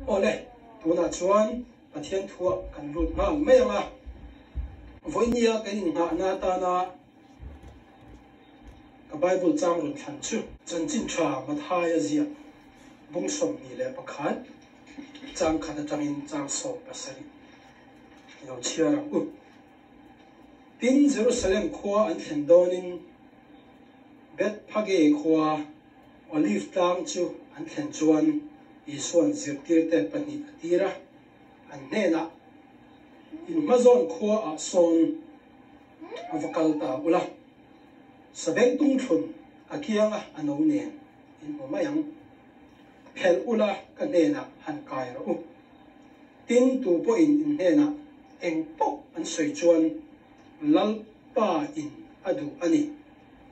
ole tuna chuan pathian thua kan lut nga mai anga voinia kan nga na ta na ka bible chang run than chu chan chin tha ma thai azia bung som ni le pakhat chang khata changin chang so pasari yo chiara u tin Jerusalem khwa an thendonin bet phage khwa olive tang chu an thlen chuan isuan zirtir te pani atira an nena in mazon khwa a son avakal ta ula sabeng tung thun akianga ano nen in omayang phel ula ka nena han kai ro tin tu po in nena eng pok an soi chuan lal pa in adu ani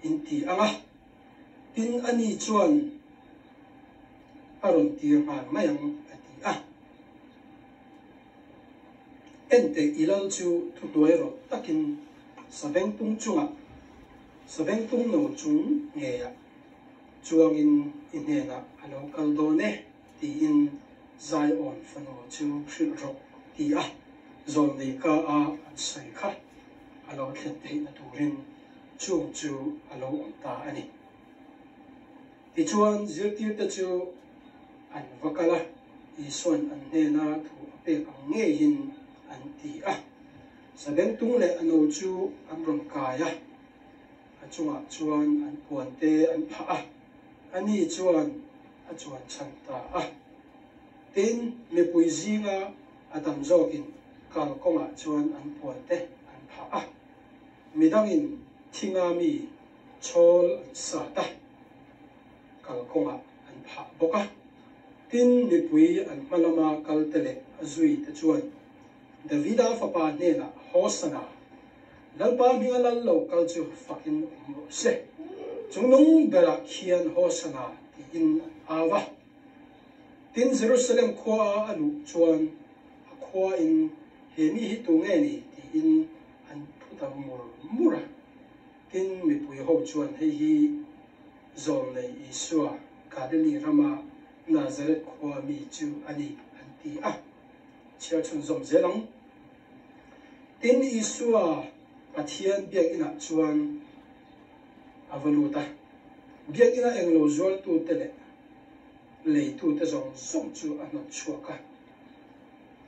in ti anga tin ani chuan aron tir man mayang ati ente ilal chu tu doero takin sabeng tung chunga sabeng tung no chung nge ya chuang in inena alo kaldone ti in zai on fano chu shil ro ti zon nei ka an sai kha alo thlen te na turin chu alo ta ani ti chuan zirtir ta chu an vakala isuan an nena thu pe ang nge in an ti sabeng tung le ano chu an ron kaya achunga chuan an puante an pha ani chuan a chuan chanta tin me puizinga adam zokin kal konga chuan an puante an pha midangin thingami chol an sata kal konga an pha boka tin mi pui an malama kaltele azui ta chuan davida fapa nena hosana lalpa minga lallo kalchu fakin se chungnung bera khian hosana ti in awa tin Jerusalem khwa anu chuan khwa in hemi hi tu nge ni ti in an phuta mura tin mi pui ho chuan hei hi zol nei isua kadeli rama Nazareth khwa mi chu ani an ti chia chun zom zelang tin isua pathian biak ina chuan avaluta biak ina englo zol tu tele lei tu te zong som chu anot chuaka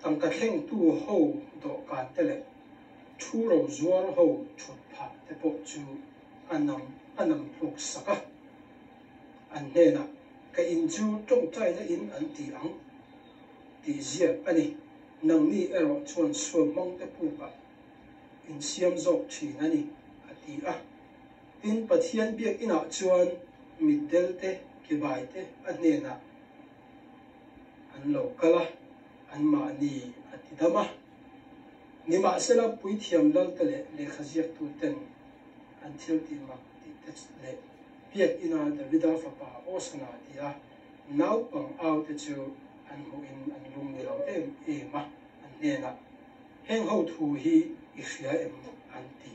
tangka thleng tu ho do ka tele thu ro zuar ho thut pha te po chu anam pluk saka an nena ka in chu tong chai na in an ti ang ti zia ani nang ni ero chuan suam mong te pu ka in siam zok thi nani ati tin pathian biak ina chuan middel te kibai te anena an lokala an ma ni ati dama ni ma sela pui thiam lal tele le khaziak tu ten an thil ti ma ti te le biak ina da vida fa pa osana ti nau pang out te chu an ho in an lung ni lo ma an nena heng ho thu hi ishia em anti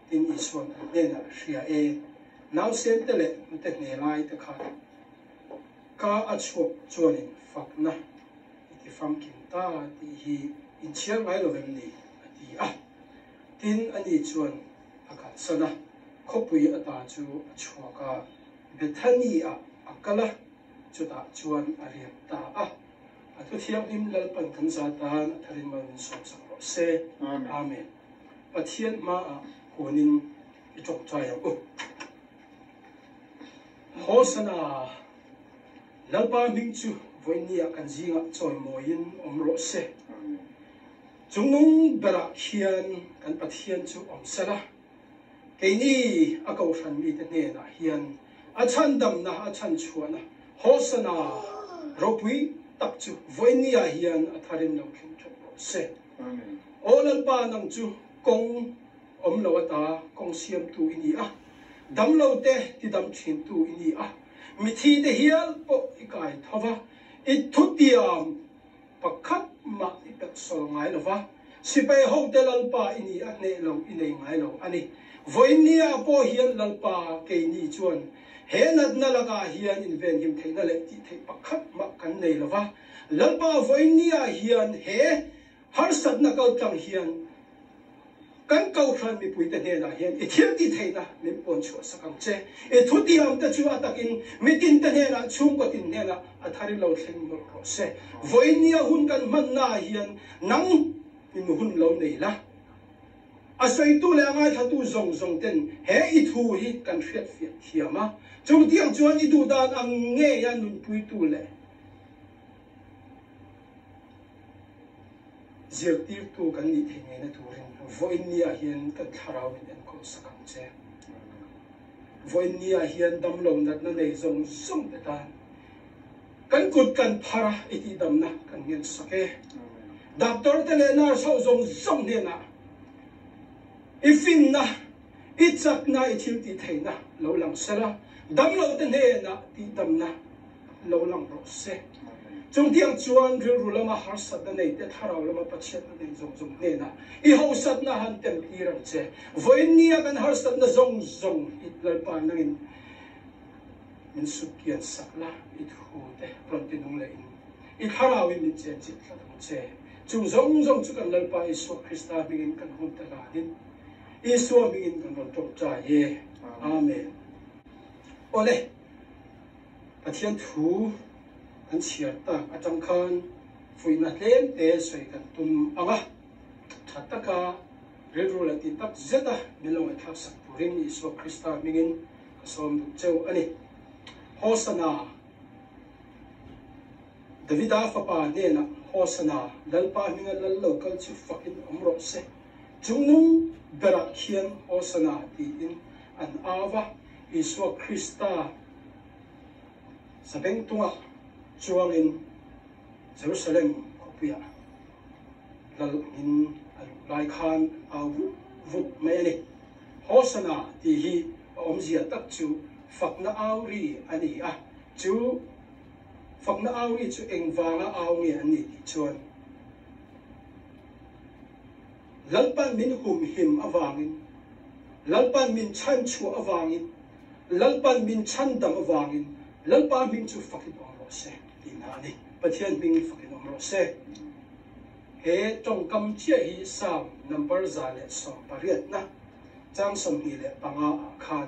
tin iswan nena shia now sentele te ne lai te kha ka achu chuanin fakna iti famkin ta ti hi in chiang ngai lo vem ni ati tin ani chuan aka sana khopui ata chu achua ka bethani akala chuta chuan ariam ta atu thiam im lal pan kan sa ta tharin man som sak ro se amen pathian ma honin ichok chaya hosana lalpa mingchu voinia kan jinga choi moin omro se chungnung bera khian kan pathian chu omsala keini akau ran mi te ne na hian achan dam na achan chuana hosana ropui tak chu voinia hian atharin lo khin thok se amen olal pa nang chu kong om lo ata kong siam tu ini dam lo te ti dam thin tu ini mi thi te hial po ikai thova it thutiam pakhat ma itak sol ngai lova sipai ho te lalpa ini ne lo inei ngai lo ani voinia po hian lalpa ke ni chuan henat na laga hian in ven him theina le ti thei pakhat ma kan nei lova lalpa voinia hian he har sat na kau tang hian kan kau khan mi pui te ne na hian e thil ti theina min pon chu sakang che e thuti am ta chu atakin mitin te ne na chung ko tin ne na athari lo thleng mo ro se voinia hun kan man na hian nang min hun lo nei la asoi tu le ngai thatu zong zong ten he I thu hi kan hriat fiat hiama chung tiang chuan I du dan ang nge ya nun pui tu le zirtir tu kan ni thei na turin voinia hian kan tharau in ko sakang che voinia hian dam lo nat na nei zong zong ta kan kut kan phara iti dam na kan ngel sake doctor te le na so zong zong ne na ifin na ichak na ithil ti theina lo lang sala dam lo te ne na ti dam na lo lang ro se chung tiang chuan ru lama har sat na nei te tharau lama pachet na nei zong zong ne na I ho sat na han tem ti ram che voinia kan har sat na zong zong itlal pa nangin min sukian sakla I thu te prontinung le in I tharau in min chen chit thlang che chung zong zong chu kan lal pa Isu Krista bingin kan hun ta la din Isu bingin kan ron tok cha ye amen ole pathian thu kan chiar ta atang khan fuina tlem te soi kan tum anga thataka rilrula ti tak zeta milong a thak sak purin Isu Krista mingin kasom du cheu ani hosana Davida fapa ne na hosana lalpa minga lal local chu fucking omro se chungnung berak khian hosana ti in an ava Isu Krista sabeng tunga chuang in Jerusalem kopia lal in lai khan au vut meni hosana ti hi omzia tak chu fakna auri ani a chu fakna auri chu engwanga awi ani ti chuan lalpan min hum him awangin lalpan min chan chu awangin lalpan min chan dam awangin lalpa min chu fakin omro se dinani pathian min fakin omro se he tong kam chia hi sam number zale som pariat na chang som hi le panga khan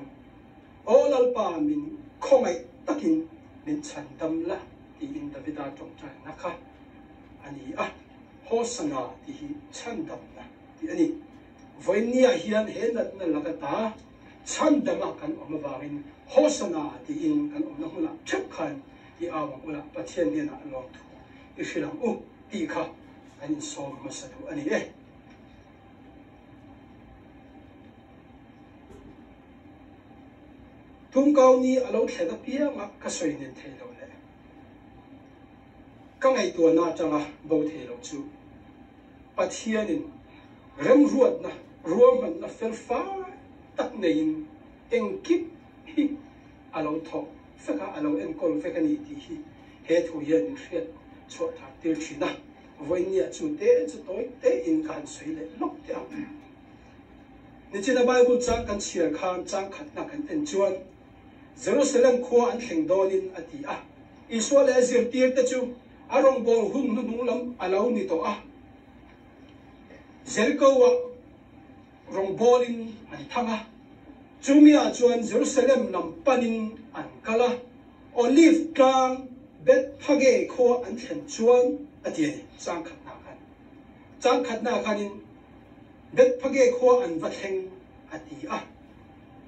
o lalpa min khomai takin min chan dam la ti in Davida tong chai nakha ani a hosana ti hi chan dam na ti ani voinia hian he nat na lagata chan dama kan omawangin hosana ti in kan omna hula thep khan I awang ula pathian ne na long thu I filang u ti kha an som masatu ani e tum kau ni alo theda pia ma ka soi nen thelo le ka ngai tu na changa bo thelo chu pathianin rem ruat na ruam na fel fa tak nein engkip hi alo tho feka alo enkol feka ni ti hi he thu yan hriat chho tha tir thina voinia chu te chu toi te in kan soi le lok te ni china bible chang kan chiar khan chang khat na kan en chuan Jerusalem kho an thleng donin ati a Isu le zir tir te chu arong bol hun nu nung lam alo ni to a Jericho wa rong bolin ani thanga chumia chuan Jerusalem lam panin an kala olive tang bet phage kho an thlen chuan ati chang khat na khanin bet phage kho an va thleng ati a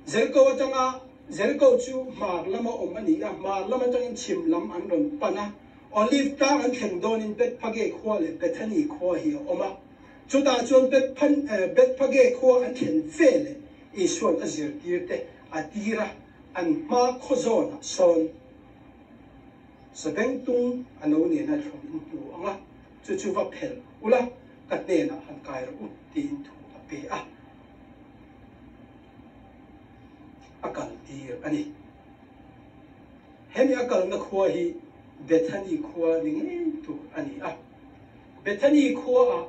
Jericho changa Jericho chu mar lama omani a mar lama changin chim lam an ron pana olive tang an thlen donin bet phage kho le bethany kho hi oma chuta chuan bet phage kho an thlen vele Isuan azir tirte atira an ma khozona son sabeng tung ano ne na thong in tu anga chu va phel ula katne na han kai ru tin thu ape a akal tir ani hemi akal na khwa hi Bethany khwa ning tu ani a Bethany khwa a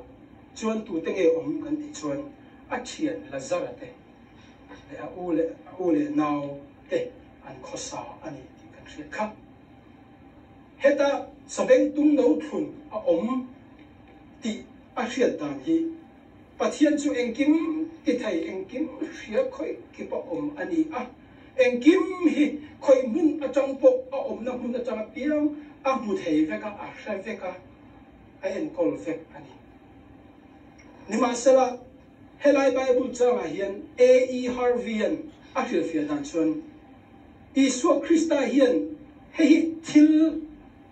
chuan tu tenge om kan ti chuan a thian Lazarus te le ule now te an khosa ani ti kan thri kha heta sabeng tung no thun a om ti a hriat dan hi pathian chu engkim ti thai engkim hria khoi ki pa om ani a engkim hi khoi mun atang po a om na mun atang piang a mu thei veka a hra veka a en kol vek ani ni ma sala helai bible changa hian A.E. Harvey a hriat fia dan chuan Isu Krista hian hei thil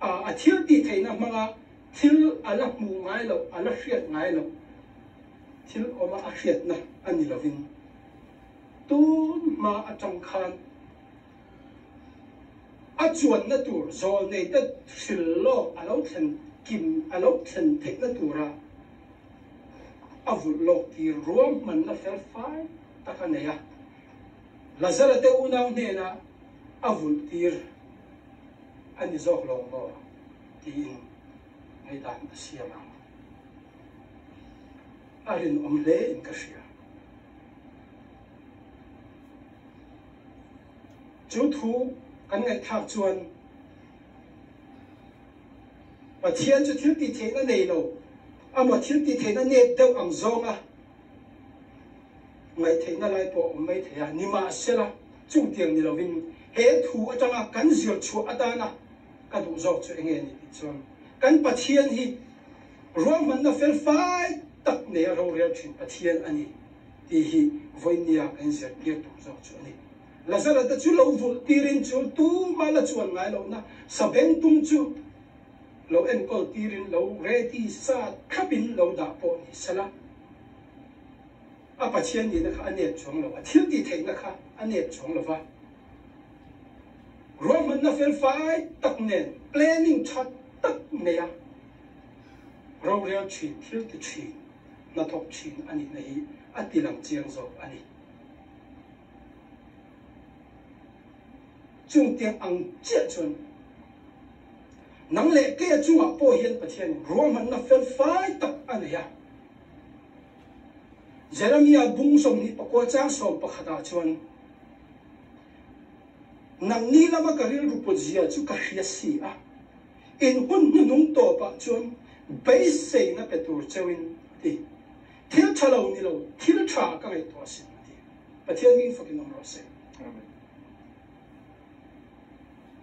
a thil ti theina manga thil ala mu ngai lo ala hriat ngai lo thil oma a hriat na ani lovin tun ma atang khan a chuan na tur zol nei ta thil lo alo thlen kim alo thlen thek na tura a vul lo ti ruam man na fel fai takaneya lazara te unau ne na a vul tir ani zok lo mo ti in ngai dan siama arin omle in kashia chu thu kan ngai thak chuan pathian chu thil ti theina nei lo ama thil ti theina ne deuh ang zonga ngai theina lai po mai theya nima sela chung tiang ni lovin he thu atanga kan zir chu adana ka du zok chu enge ni chuan kan pathian hi roman na fel fai tak ne ro real thin pathian ani ti hi voinia kan zir tir tu zok chu ani lazara ta chu lo vul tirin chu tu mala chuan ngai lo na sabeng tum chu lo en kol tirin lo ready sa khabin lo da po ni sala a pathian ni na kha anet chong lo thil ti theina kha anet chong lo wa roman na fel fai tak nen planning chat tak ne ya ro real chin thil ti chin na thok chin ani nei atilang chiang zo ani chung tiang ang chia chun nang le ke chunga po hian pathian roman na fel fai tak ani ya Jeremiah bung som ni pakwa chang som pakhata chuan nang ni lama karil rupozia chu ka hria si a in hun nung to pa chuan base sei na petur chewin ti thil thalo ni lo thil tha ka ngai to sin ti pathian ni fakin ro se amen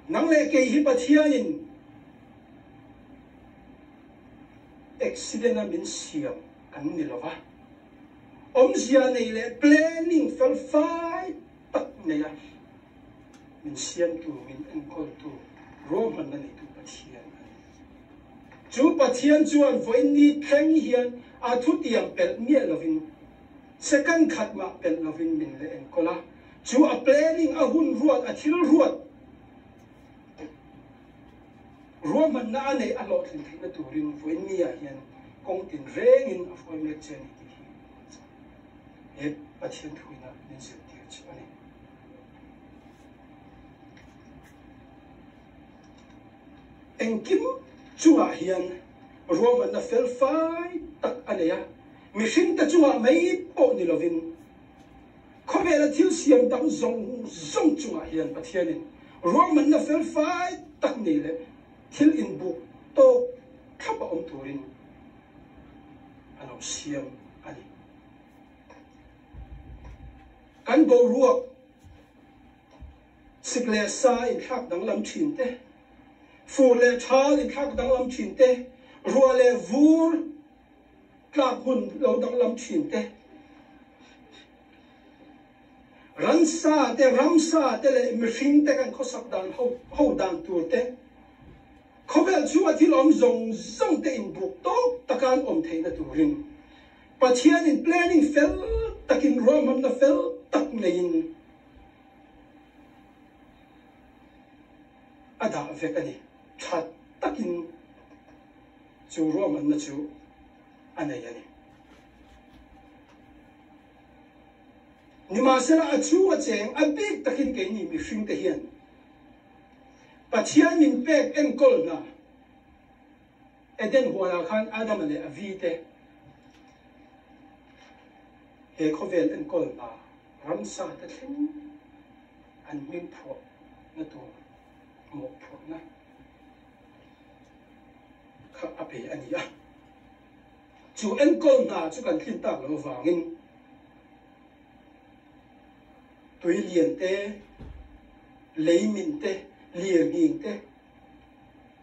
nang le ke hi pathian in accident a min siam kan ni lo wa om zia nei le planning fel fai tak ne ya min siam tu min en kol tu roman na ni tu pathian chu pathian chuan voin ni thleng hian a thu tiang pel nge lovin second khat ma pel lovin min le en kola chu a planning a hun ruat a thil ruat roman na nei a lo thin thina turin voin ni a hian kong tin reng in a foi mek chen ti e pathian thuina nin se ti chu ani engkim chunga hian roman na fel fai tak aneya mihring ta chunga mai po ni lovin khomela thil siam dang zong zong chunga hian pathianin roman na fel fai tak ni le thil in bu to khapa om turin ano siam ani kan bo ruak sikle sa in khak dang lam thin te fu le thal in khak dang lam thin te rua le vur klak hun lo dang lam thin te ran sa te ram sa te le mihring te kan khosak dan ho dan tur te khobel chu athil om zong zong te in buk to takan om theina turin pathian in planning fel takin roman na fel tak nein ada vek ani that takin chu roman na chu anei ani nima sela a chu a cheng a big takin ke ni mi hring te hian pathian min pek en kol na eden huala khan adam le avite he khovel en kol na ramsa ta thin an min pho na tu mo pho na kha ape ania chu en kol na chu kan thin tak lo wangin tui lian te lấy min te liềng nghiêng te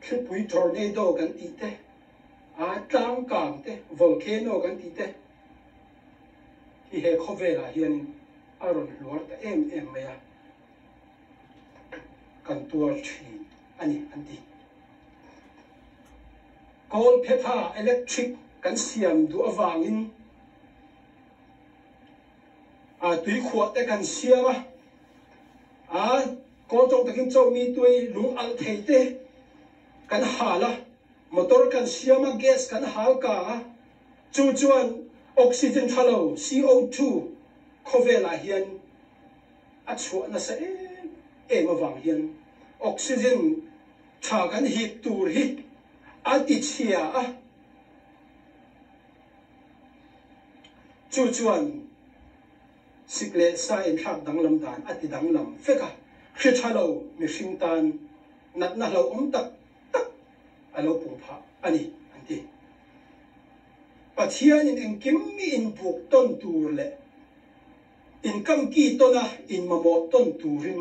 khi bụi tornado kan ti te tlang kang te volcano kan ti te hi he khovela hian aron luar ta em maya kan tuar thin ani anti coal pepper electric kan siam du awangin tui khuat te kan siama có trong takin châu mi tui lung al thei te kan hala motor kan siama gas kan hal ka chu chuan oxygen thalo CO2 khovela hian chu na sa em awang hian oxygen tha kan hip tur hi ati chia chu chuan sikle sa in thak dang lam dan ati dang lam feka khi thalo mi hring tan nat na lo tak alo pung pha ani anti pathian in engkim mi in buk ton tur le in kam ki tona in mamo ton turin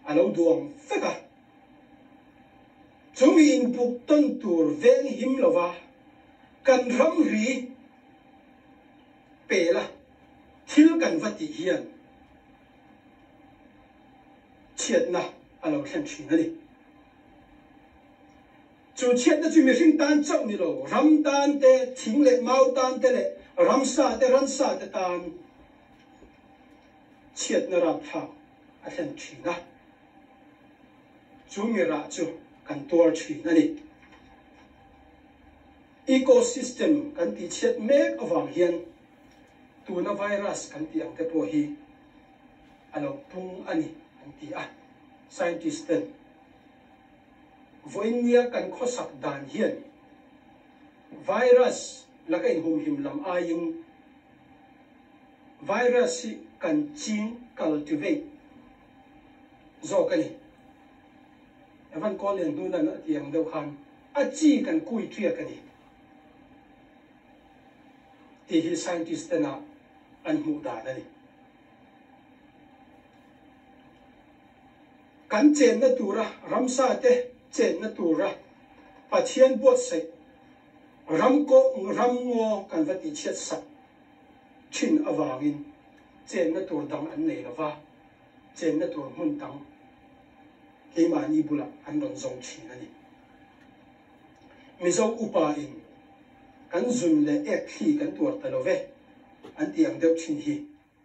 alo duang feka chumi in buk ton tur ven him lova kan ram ri pela thil kan vati hian chiat na alo thlen thina ni chu chiat na chu mi hring tan chau ni lo ram tan te thing le mau tan te le ram sa te ran sa te tan chiat na ram tha a thlen thina chu mi ra chu kan tuar thina ni ecosystem kan ti chiat mek awang hian tuna virus kan ti ang te po hi alo pung ani anti scientist ten voinia kan khosak dan hian virus la kain hum him lam ayung virus kan chin cultivate zo kani evan kolen duna na tiang deuh khan chi kan kui tria kani ti hi scientist na an mu da ni kan chen na tura ramsa te chen na tura pathian bot sai ram ngo kan vati chet sa chin awangin chen na tur dang an nei lawa chen na tur mun tang ke ma ni bula an ron zong chi na ni mi zo upa in kan zun le ek thi kan tur ta lo ve an tiang deuh thin hi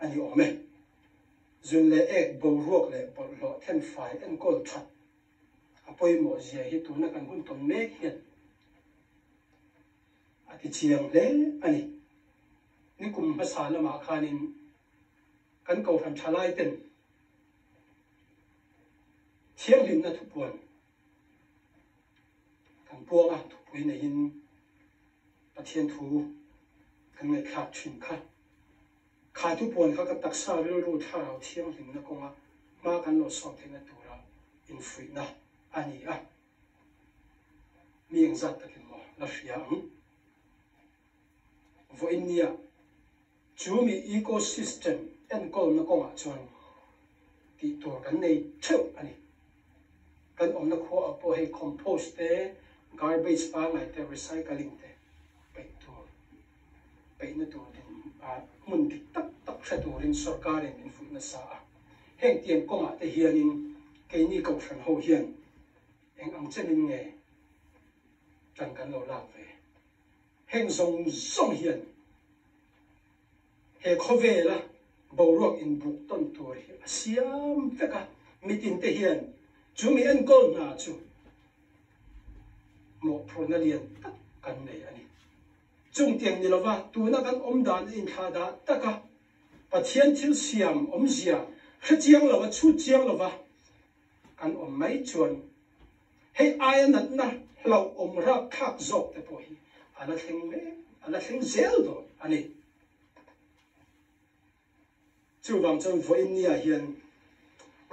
ani ome zun le ek bo ruak le bol lo then fai en kol that apoi mo zia hi tu na kan gun ton mek hian ati chiang le ani ni kum ba sa lama khanin kan ko tham thalai ten thiang lim na thu puan kan puanga thu pui na hin pathian thu kan ngai khak thin kha khai thu puan kha ka taksa ru thao thiang lim na konga ma kan lo so thena tura in free na ani mieng zat takin mo la fiang vo inia chumi ecosystem en kol na konga chuan ti tur kan nei theu ani kan om na kho apo he compost te garbage pa ngai te recycling te pe na tur din mun ti tak sa turin sarkarin in fu na sa heng tian konga te hianin ke ni ko than ho hian eng ang chenin nge tan kan lo la ve heng zong hian he khovela borok in buk ton tur hi asiam feka mitin te hian chumi en kol na chu mo pronalian tak kan nei ani chung tiang ni lova tu na kan om dan in tha da taka pathian thil siam om zia khchiang lova chu chiang lova kan om mai chuan hei ai nat na hlo om ra khak zok te po hi ala thleng zel do ani chu wang chon voin nia hian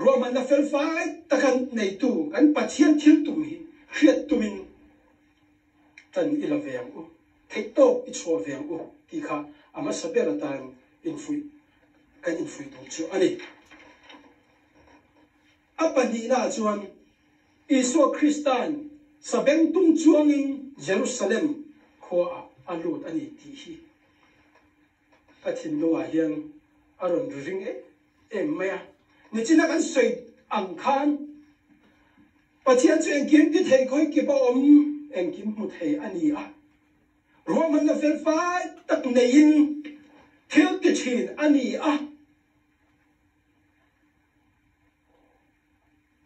roman na fel fai takan nei tu kan pathian thil tum hi khiat tumin tan ila veng u thei to i chua veng u ti kha ama sabera tan infui kan infui tu chu ani apani na chuan Isu Kristan sabeng tung chuangin Jerusalem kho alut ani ti hi pathin noa hian aron ring maya ni china kan soi ang khan pathian chu engkim ki thei khoi ki ba engkim mu thei ani a roman na fel fai tak nein thil ki thin ani a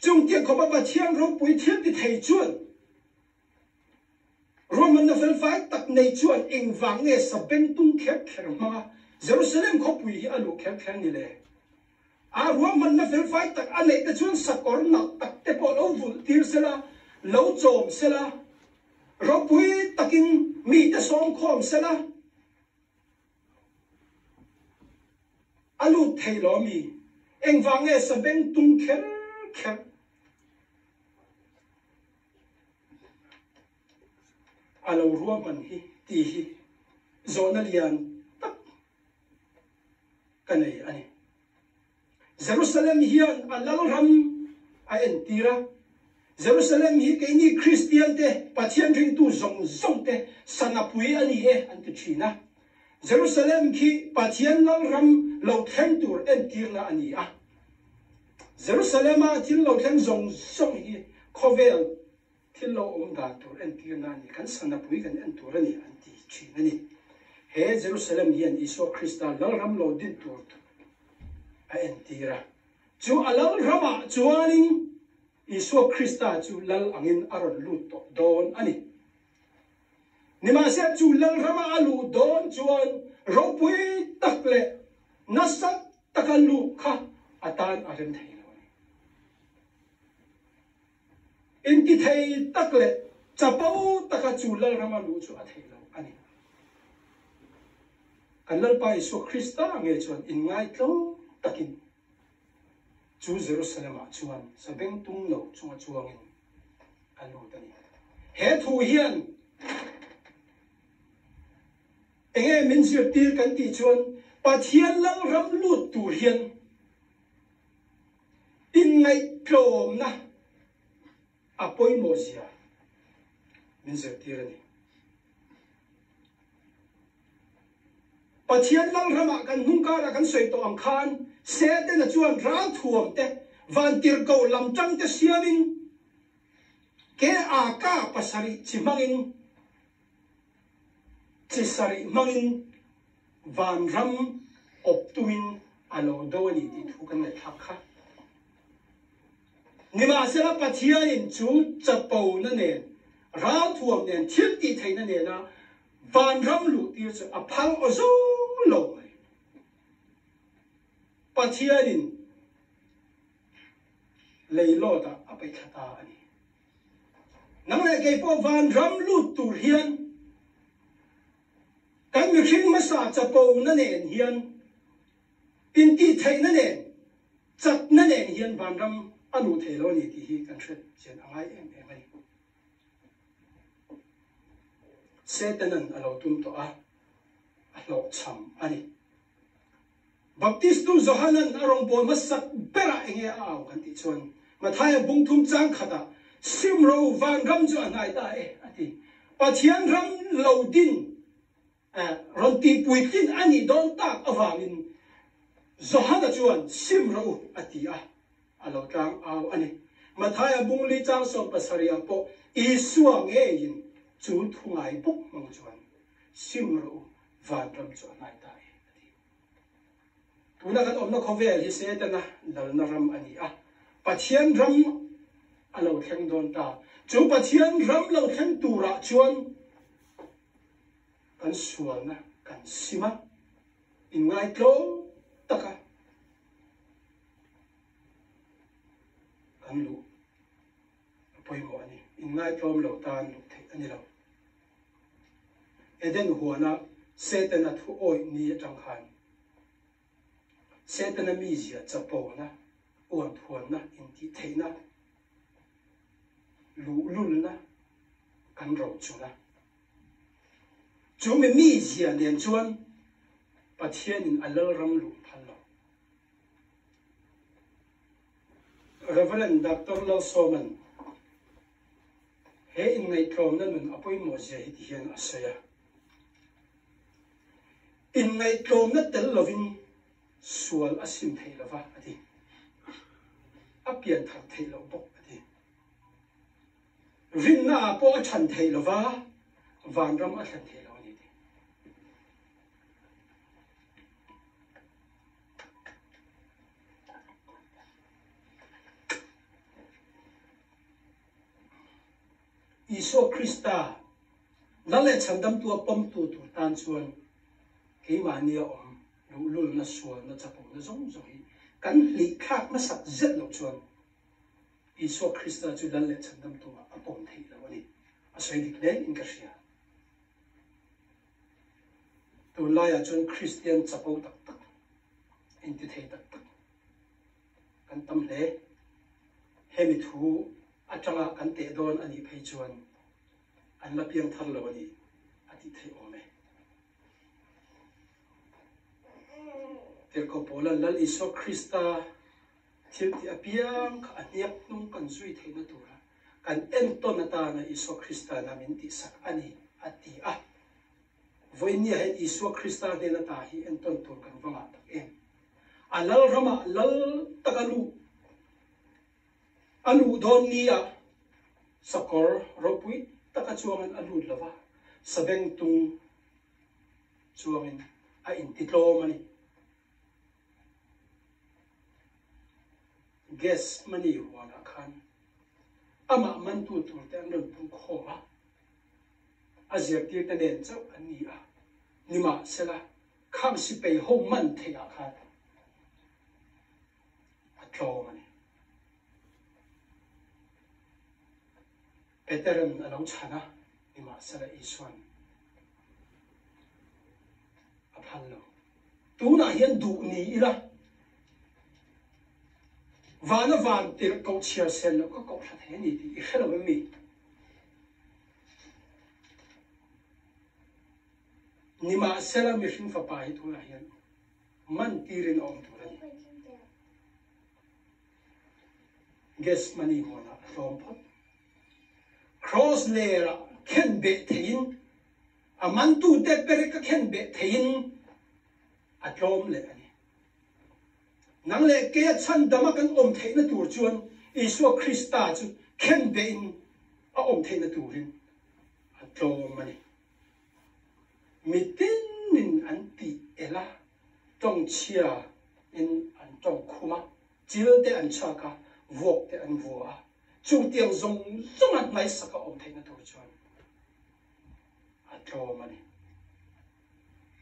chung tiang ko ba pathian ro pui thil ki thei chuan roman na fel fai tak nei chuan eng wang nge sabeng tung khep kher ma Jerusalem ko pui alu khep kher ni le a roman na fel fai tak a nei ta chuan sakor na tak te po lo vul tir sela lo chom sela ro pui takin mi ta som khom sela alu thei lo mi eng wang nge sabeng tung kher kher alo roman hi ti hi zona lian tak kanai ani Jerusalem hian alal ram a entira Jerusalem hi ke ni Christian te pathian ring tu zong te sanapui ani an tu china Jerusalem ki pathian lal ram lo them tur entir na ani a Jerusalem a til lo them zong hi khovel til lo da tur entir na ni kan sanapui kan entur ani an ti china ni he Jerusalem hian Isu Kristan lal ram lo din tur a entira chu alal rama chuanin Isu Krista chu lal angin aron lut to don ani nima se chu lal rama alu don chuan ropui takle nasat takalu kha atan arin thei lo in ki thei takle chapau taka chu lal rama lu chu a thei lo ani kanal pa Isu Krista nge chuan in ngai tlo takin chu Jerusalem chuan sabeng tung lo chunga chuangin alu tani he thu hian enge min sir tir kan ti chuan pathian lang ram lut tur hian in ngai klom na apoi mozia min sir tir ani pathian lang rama kan hungkara kan soi to ang khan se te na chuan ral thuam te van tir ko lam chang te siamin ke a ka pasari chimangin chisari mangin van ram optuin alo doni ti thu kan ngai thakha nima sela pathian in chu chapo na ne ral thuam nen thil ti theina ne na van ram lu tir chu a phal ozong lo pathianin leilo ta apai khata ani nang le ke po van ram lut tur hian kan mi khing masa chapo na nen hian in ti thei na nen chat na nen hian van ram anu thelo ni ti hi kan thret chen angai em ani setanan alo tum to a alo cham ani Baptistu Johanan arong pol masak bera enge aw kan ti chuan mathaya bungthum chang khata simro van ram chu anai ta ati pathian ram lodin ron ti puitin ani don tak awangin Johana chuan simro ati a alo tang aw ani mathaya bungli chang som pasaria po isuang in chu thungai buk mong chuan simro van ram chu anai ta tuna kan omna khovel hi se ta na dal na ram ani a pathian ram alo thleng don ta chu pathian ram lo thleng tura chuan kan sual na kan sima in ngai tlo taka kan lu poi mo ani in ngai tlom lo tan lu thei ani lo eden huana setana thu oi ni tang khan setana mi zia chapo na on thuan na in ti theina lu lul na kan ro chuna chú mình mi gì liền chuan bắt thiên in alal ram lu phal lo Reverend Dr. Lal Soman he in ngay trom na nun apoi mo je hit hian asaya in ngay trom na tel lovin sual asim thei lova ati apian thar thei lo bok ati rin na po chan thei lova van ram a than thei lo ni ti Iso Krista nale chandam tu pom tu tan chuan ke mania om lul na sual na chapo na zong zong hi kan li khak na sak zet lo chuan Iso Krista chu nale chandam tu a pom thei lo ani a sei dik le in ka sia tu laya chuan Christian chapo tak tak in ti thei tak tak kan tam le hemi thu atanga kan te don ani phei chuan an la piang thar lo ani ati thei ome ter ko pola lal Iso Krista thil ti apiang kha aniak nung kan zui thei na tura kan en ton ata na Iso Krista na min ti sak ani ati a voinia he Iso Krista de na ta hi en ton tur kan wanga tak em alal rama lal tagalu alu don nia sakor ropui taka chuangan alu lava sabeng tung chuangin a in titlom ani gas mani wana khan ama man tu tur te an ron pung khoma azir tir ta nen chau ani a nima sela kham si pe ho man thea khan atlom ani Peteran alo chana nima sela iswan aphallo tuna hian du ni ila vana van tir ko chia sen lo ko that he ni ti khelo mi nima sela mission fa pai tu la hian man tirin om tu ran guess mani hona from pot cross layer ken be thein a man tu te per ka ken be thein atlom le ani nang le ke chan dama kan om theina tur chuan Iso Krista chu ken be in a om theina turin atlom ani mitin min anti ela tong chia in an tong khuma chil te an chaka vok te an vua chu tiang zong zong an mai saka om theina tur chuan atlom ani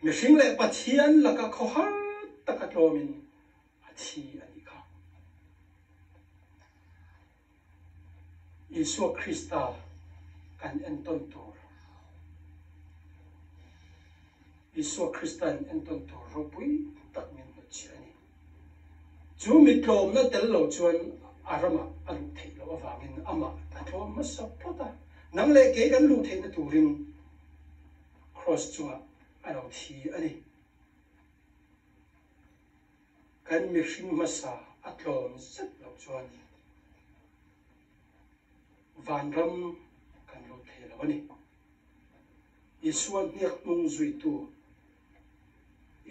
mihring le pathian laka khohar taka tlomin athi ani kha Iso Krista kan enton tur Iso Krista enton tur ropui tak min no chi ani chu mitlom na tel lo chuan arama alu thei lo awangin ama atlom ma sapota nang le ke kan lu thei na turin cross chua alo thi ani kan mihring masa atlom sat lo chuan van ram kan lo thei lo ani Iso niak nung zui tu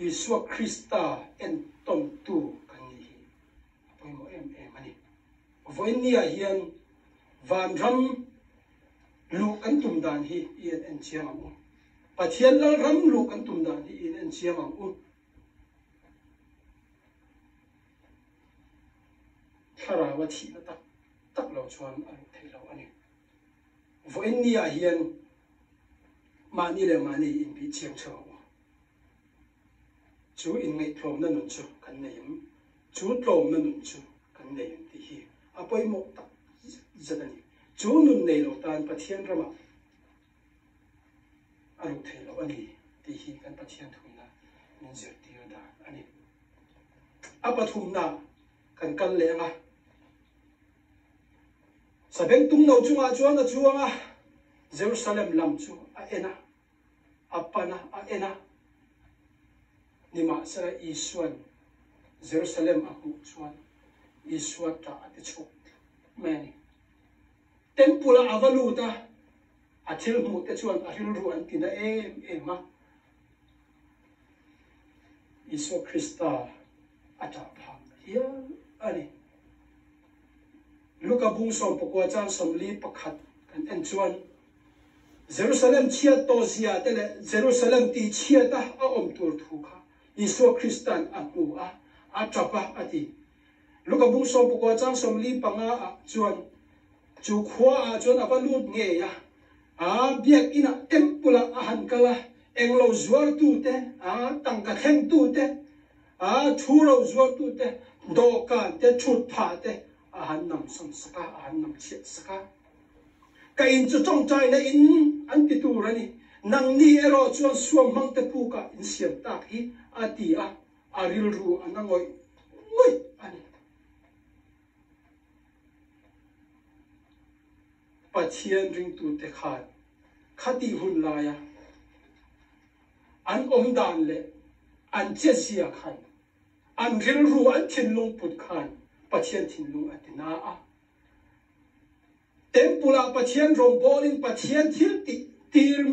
Iso Krista en ton tu kan ni hi apoi mo em ani voinia hian van ram lu kan tum dan hi ien en chiang am pathian lal ram lu kan tum dan hi ien en chiang am tharawa thi na tak lo chuan alu thei lo ani voinia hian mani le mani in bi chiang chho chu in ngai thlom na nun chu kan neim chu tlom na nun chu kan neim ti hi apoi mo tak zadani chu nun nei lo tan pathian rama alu thei lo ani ti hi kan pathian thuina min zer ti da ani apathum na kan kal le nga sabeng tung no chunga chuan a chuanga Jerusalem lam chu a ena apana a ena nima sara isuan Jerusalem aku chuan isuata ati chuk mani tempula avaluta athil mu te chuan ahil ru an tina ema Isu Krista ata phang ya ani luka bung som pokwa chang somli pakhat kan en chuan Jerusalem chia to zia tele Jerusalem ti chia ta a om tur thu kha Isu Kristan aku a atapa ati luka bung som pokwa chang somli panga a chuan chu khwa a chuan avalut nge ya a biak ina tempula a han kala englo zuar tu te a tangka theng tu te a thuro zuar tu te do kan te thut pha te a han nam som saka a han nam chiat saka ka in chu chong chai na in an ti tu rani nang ni ero chuan suam mang te pu ka in siam tak hi ati a aril ru anangoi ngoi ani pathian ring tu te khat khati hun la ya an om dan le an chesia khan an ril ru an thin lung put khan pathian thin lung atina a tempula pathian rom bolin pathian thil ti tir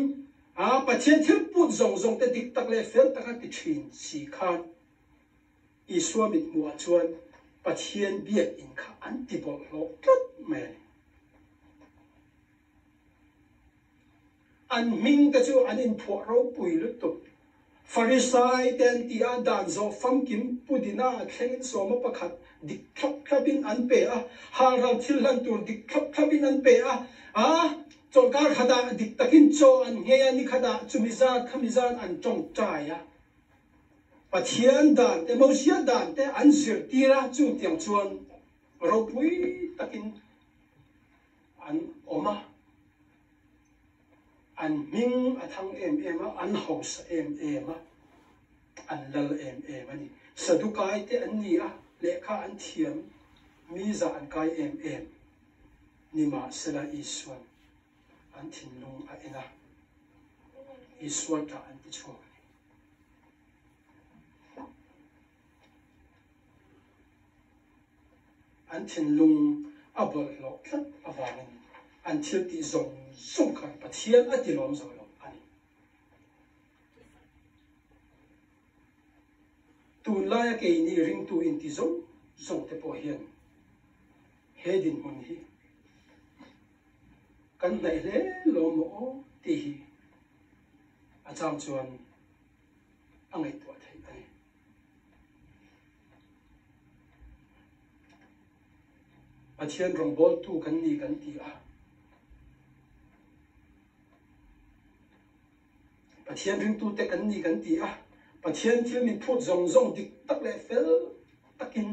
a pathian thil put zong zong te dik tak le fel tak ti thin si khan iswamit mu chuan pathian biak in kha an ti bol lo tut me an ming ka chu an in pho ro pui lu tu Farisai ten ti a dan zo fam kim pudina thlengin soma pakhat dik thap thlapin an pe a haral thil lan tur dik thap thlapin an pe a chokar khada dik takin cho an nge ani khada chumizat khamizan an chong chai a pathian dan te mosia dan te an zir tira chu tiang chuan ro pui takin an oma an ming athang em an house em an lal em ani sadukai te an ni a lekha an thiam mi za an kai em nima sela iswan an thinlung a ena iswan ta an ti chu an thinlung a bol lo tlat awang an thil ti zong sum khan pathian a ti lom zo lo ani tu la ya ke ni ring tu in ti zong zong te po hian hedin mun hi kan nai le lo mo ti hi a chang chuan angai to thai ani pathian rong bol tu kan ni kan ti a pathian ring tu te kan ni kan ti a pathian thil min phut zong zong dik tak le fel takin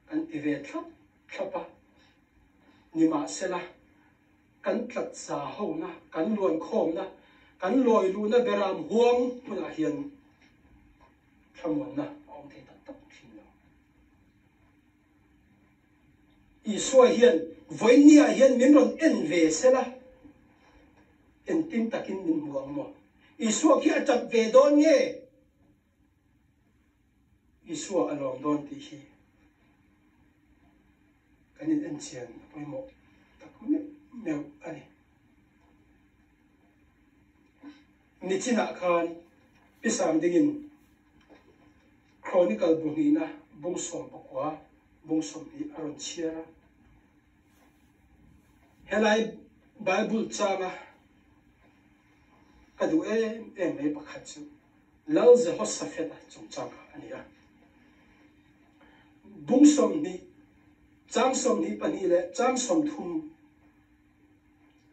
kan ti ve thapa nima sela kan tlat sa ho na kan luan khom na kan loi lu na beram huang huna hian thamon na om the tak thin lo I so hian voinia hian min ron en ve sela en tim takin min huang mo Isua ki atap ve don nge Isua along don ti hi kanin en chian poi mo tak me meu ani ni china khan pisam dingin chronicle bunina bungsom pakwa bungsom ni aron chiara helai bible changa adu me pakhat chu lal ze hosafeta chung chang ania bungsom ni changsom ni pani le changsom thum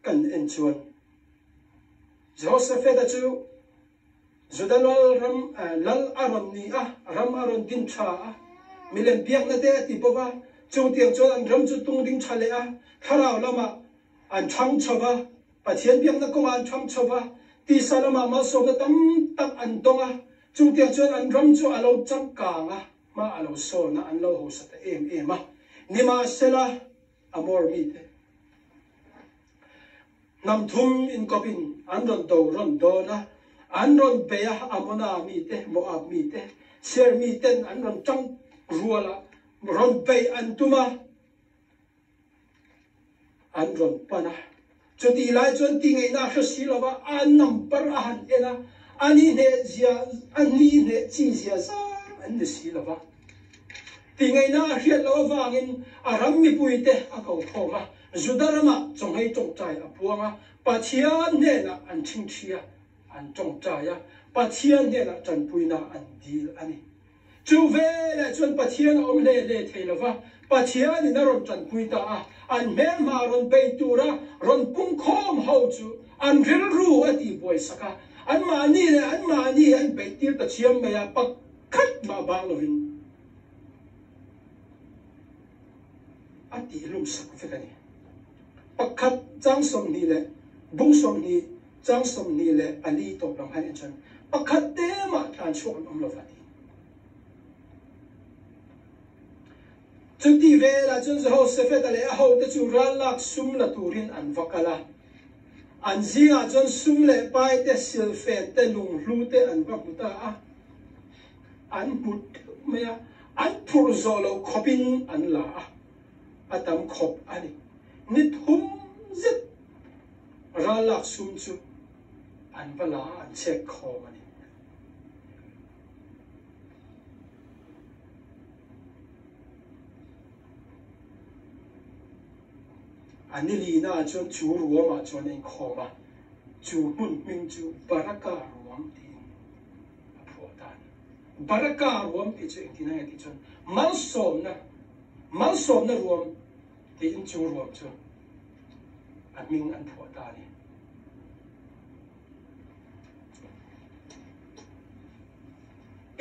kan en chuan Josephet chu Jodalol ram lal aron ni ram aron din tha milen biak na te ti pova chung tiang chuan an ram chu tung ding thale tharau lama an thang chowa pathian biak na kong an thang chowa ti salama ma so na tam tak an tonga chung tiang chuan an ram chu alo chang ka ma alo so na an lo ho sa te em nima sela amor mi te nam thum in kopin an ron do na Anron beya amona mi te Moab mi te Ser mi ten anron chang ruala ron bay antuma anron pana chuti lai chon ti ngai na khasilawa an number ahan ena ani ne zia ani ne chi zia sa an silawa ti ngai na hiat lo wangin aram mi puite akau thoma zudarama chongai chongchai apuanga pathian ne na an chingthia an chongchaya pathian ne na chanpuina an dil ani chu ve le chon pathian om le theilawa pathian ni na ron chanpuita a an me ma ron beitura ron pung khom ho chu an ril ru ati boy saka an mani an beitir ta chiam me ya pakhat ma ba lovin ati lum sak fekani pakhat chang som ni le bung som ni chang som ni le ali to long han chan pakhat te ma than chu om lo fati chuti ve la chun zo se fe ta le ho te chu ral lak sum la turin an vakala an zinga chun sum le pai te sil fe te lung hlu te an vakuta a an mut me an phur zo lo khopin an la atam khop ani nit hum zit ralak sum chu an bala an check khom ani anili na chon chu ruama chon en khoma chu mun ming chu baraka ruam ti aphotan baraka ruam ti chu ti na ti chon mal som na ruam ti in chu ruam chu aming an phota ni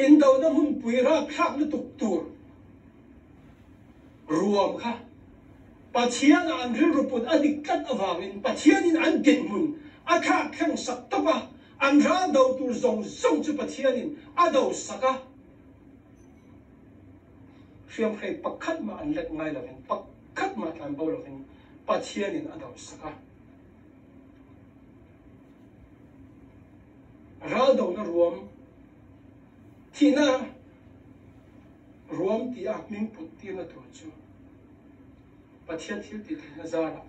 in do na mun puira khak na tuk tur ruam kha pathian an ril ruput adikat awangin pathian in an gen mun akha khang sak tapa an ra do tur zong chu pathian in ado saka fiam khai pakhat ma an let ngai lovin pakhat ma tan bo lovin pathian in ado saka ra do na ruam thina ruam ti a ming put ti na tu chu pathian thil ti na zara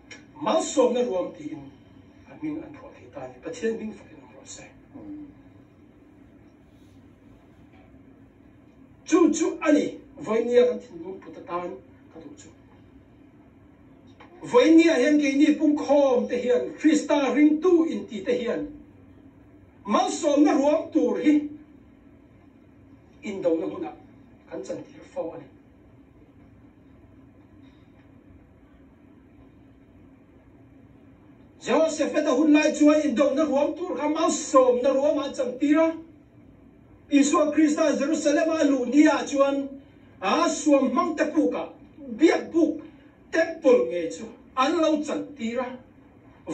mal som na ruam ti in aming an tho thei ta ni pathian ming fakin ro se chu ani voinia kan thin lu putatan ka tu chu voinia hen ke ni pung khom te hian krista ring tu in ti te hian mal som na ruam tur hi in do na huna kan chan ti fo ani Joseph eta hun lai chuai in do na ruam tur kha mal som na ruam a chang tira Iswa Krista Jerusalem a lu nia chuan a suam mang te puka biak buk temple nge chu an lo chan tira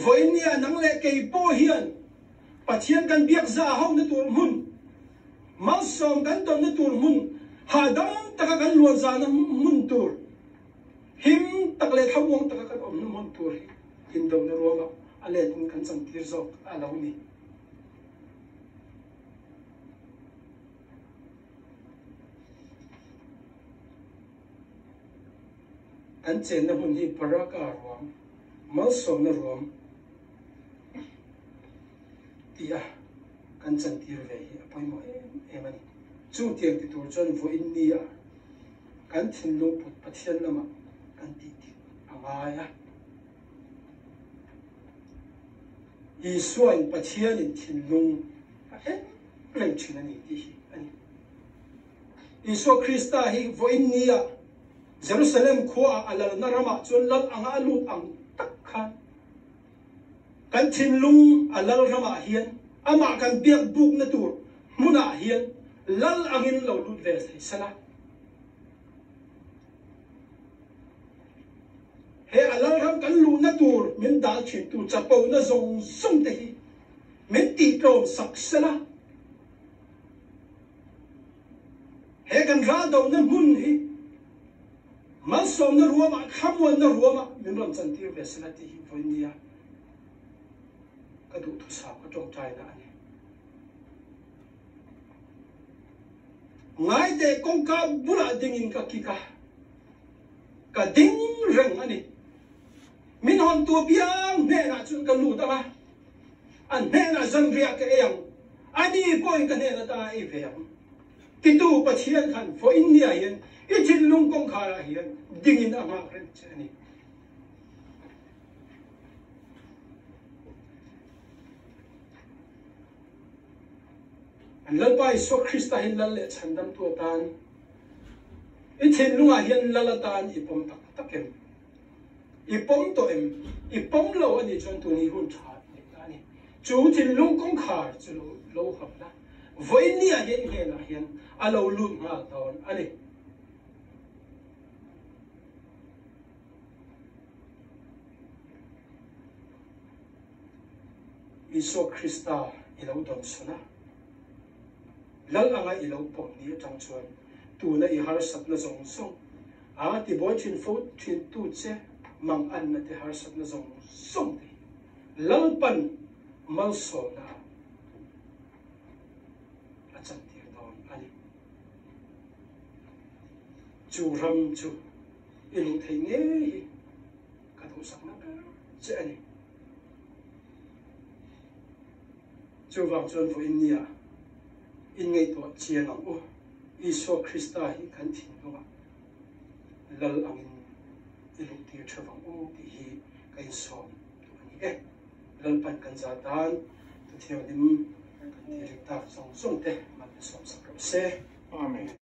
voinia nang le kei po hian pathian kan biak za ho na tur mun mal som kan do na tur mun ha dam taka kan luan za na mun tur him takle thawong taka kan om na mun tur in do na ruam ale tin kan chan tir zo alo ni an chen na hun hi paraka ruam mal som na ruam tia kan chan tir ve hi apoi mo emani chu tiang ti tur chon vo in ni a kan thin lo put pathian lama kan ti angaya Iswa in pathian in thin lung leng chin ani ti ani Iswa Krista hi vo in ni a Jerusalem khua alal narama chon lal anga lut ang takha kan thin lung alal rama hian ama kan biak buk na tur muna hian lal angin lo lut ve sala he alal ram kan lu na tur min dal chin tu chapo na zong song te hi min ti trom sak sala he kan ra do na mun hi mal som na ruama khamwan na ruama min ron chan tir ve sala ti hi voinia ka du thu sa ko tong chai na ani ngai te kong ka bula dingin ka kika ka ding reng ani min hon tu piang ne na chun ka lu ta ma an ne na zang ria ka yang ani poi ka ne na ta e ve yang ti tu pa chian khan fo India hian i chin lung kong kha hian dingin a ma ren chani an lal pai so Krista hin lal le chandam tu tan i chin lunga hian lalatan i pom tak takem i pom to em i pom lo ani chon tu ni hun tha ani chu chin lung kong khar chu lo ham na voi ni a hian he na hian a lo lu nga ton ani iso Krista i lo don suna lal anga i lo pom ni tang chuan tu na i har sat na zong song a ti boy thin fo thin tu che mang an na te har sat na zong song ti lal pan mal so na a chan ti don ani chu ram chu i lu thei nge ka do sak na che ani chu wang chuan fo India in ngay to chian ang o iso Krista hi kan thin lo lal angin iluk ti thavang o ti hi kai som ani lal pan kan za tan tu theo dim kan ti rik ta song song te man som sak se amen.